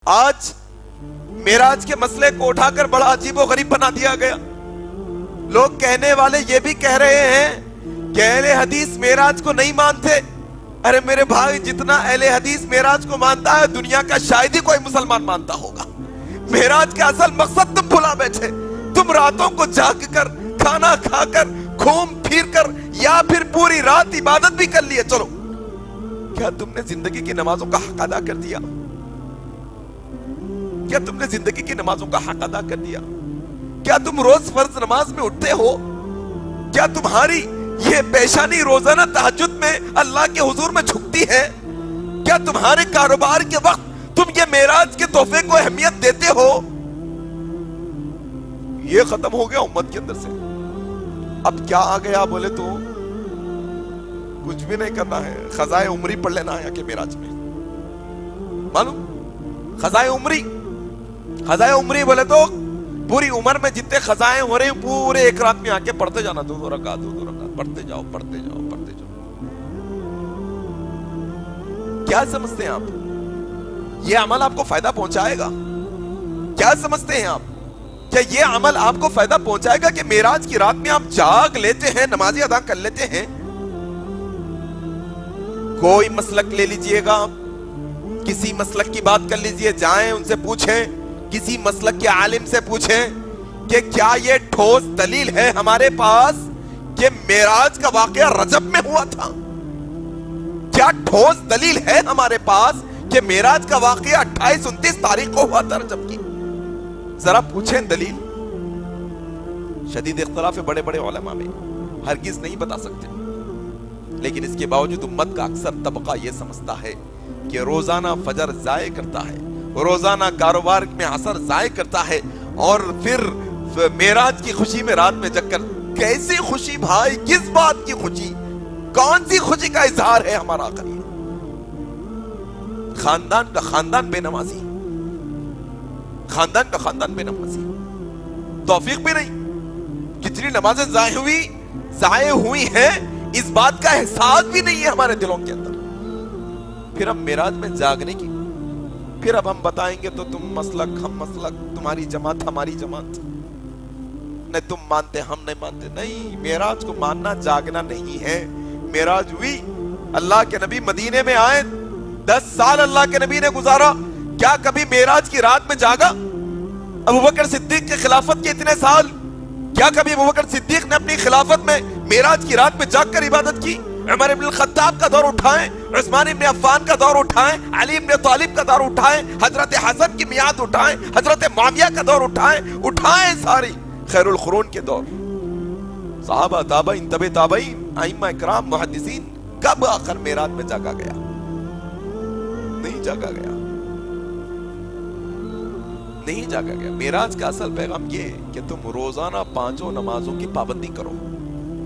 آج معراج کے مسئلے کو اٹھا کر بڑا عجیب و غریب بنا دیا گیا. لوگ کہنے والے یہ بھی کہہ رہے ہیں کہ اہل حدیث معراج کو نہیں مانتے. ارے میرے بھائی, جتنا اہل حدیث معراج کو مانتا ہے دنیا کا شاید ہی کوئی مسلمان مانتا ہوگا. معراج کا اصل مقصد تم بھلا بیٹھے. تم راتوں کو جاگ کر, کھانا کھا کر, گھوم پھر کر, یا پھر پوری رات عبادت بھی کر لیے. چلو, کیا تم نے زندگی کی نمازوں کا حق ادا کر دیا؟ کیا تم نے زندگی کی نمازوں کا حق ادا کر دیا؟ کیا تم روز فرض نماز میں اٹھتے ہو؟ کیا تمہاری یہ پیشانی روزانہ تہجد میں اللہ کے حضور میں جھکتی ہے؟ کیا تمہارے کاروبار کے وقت تم یہ معراج کے تحفے کو اہمیت دیتے ہو؟ یہ ختم ہو گیا امت کے اندر سے. اب کیا آ گیا بولے تو کچھ بھی نہیں کرنا ہے, خزائے عمری پڑھ لینا ہے کہ معراج میں. معلوم خزائے عمری, خزائے عمری بولے تو پوری عمر میں جتنے خزائیں ہو رہے ہیں پورے ایک رات میں آ کے پڑھتے جانا. دو رکعت پڑھتے جاؤ پڑھتے جاؤ پڑھتے جاؤ. کیا سمجھتے ہیں آپ یہ عمل آپ کو فائدہ پہنچائے گا؟ کیا سمجھتے ہیں آپ کیا یہ عمل آپ کو فائدہ پہنچائے گا کہ معراج کی رات میں آپ جاگ لیتے ہیں, نمازی ادا کر لیتے ہیں؟ کوئی مسلک لے لیجئے گا, کسی مسلک کی بات کر لیجئے, جائیں ان سے پوچھیں, کسی مسلک کے عالم سے پوچھیں کہ کیا یہ ٹھوس دلیل ہے ہمارے پاس کہ معراج کا واقعہ رجب میں ہوا تھا؟ کیا ٹھوس دلیل ہے ہمارے پاس کہ معراج کا واقعہ 28-29 تاریخ کو ہوا تھا رجب کی؟ ذرا پوچھیں دلیل. شدید اختلاف بڑے بڑے علماء میں, ہرگز نہیں بتا سکتے. لیکن اس کے باوجود امت کا اکثر طبقہ یہ سمجھتا ہے کہ روزانہ فجر ضائع کرتا ہے, روزانہ کاروبار میں عصر ضائع کرتا ہے, اور پھر معراج کی خوشی میں رات میں جگ کر. کیسی خوشی بھائی؟ کس بات کی خوشی؟ کون سی خوشی کا اظہار ہے ہمارا آخر؟ یہ خاندان کا خاندان بے نمازی, خاندان کا خاندان بے نمازی, توفیق بھی نہیں. کتنی نمازیں ضائع ہوئی ہیں, اس بات کا احساس بھی نہیں ہے ہمارے دلوں کے اندر. پھر اب معراج میں جاگنے کی, پھر اب ہم بتائیں گے تو تم مسلک ہم مسلک, تمہاری جماعت ہماری جماعت, نہیں تم مانتے ہم نہیں مانتے. نہیں, معراج کو ماننا جاگنا نہیں ہے. معراج ہوئی, اللہ کے نبی مدینے میں آئے, 10 سال اللہ کے نبی نے گزارا. کیا کبھی معراج کی رات میں جاگا؟ ابوبکر صدیق کے خلافت کے اتنے سال, کیا کبھی ابوبکر صدیق نے اپنی خلافت میں معراج کی رات میں جاگ کر عبادت کی؟ عمر ابن الخطاب کا دور اٹھائیں, عثمان ابن عفان کا دور اٹھائیں, علی ابن طالب کا دور اٹھائیں, حضرت حسن کی میعاد اٹھائیں, حضرت معاویہ کا دور اٹھائیں ساری خیر القرون کے دور, صحابہ تابعین تبع تابعین ائمہ اکرام محدثین. کب آخر معراج میں جاگا گیا؟ نہیں جاگا گیا, نہیں جاگا گیا. معراج کا اصل پیغام یہ ہے کہ تم روزانہ 5 نمازوں کی پابندی کرو.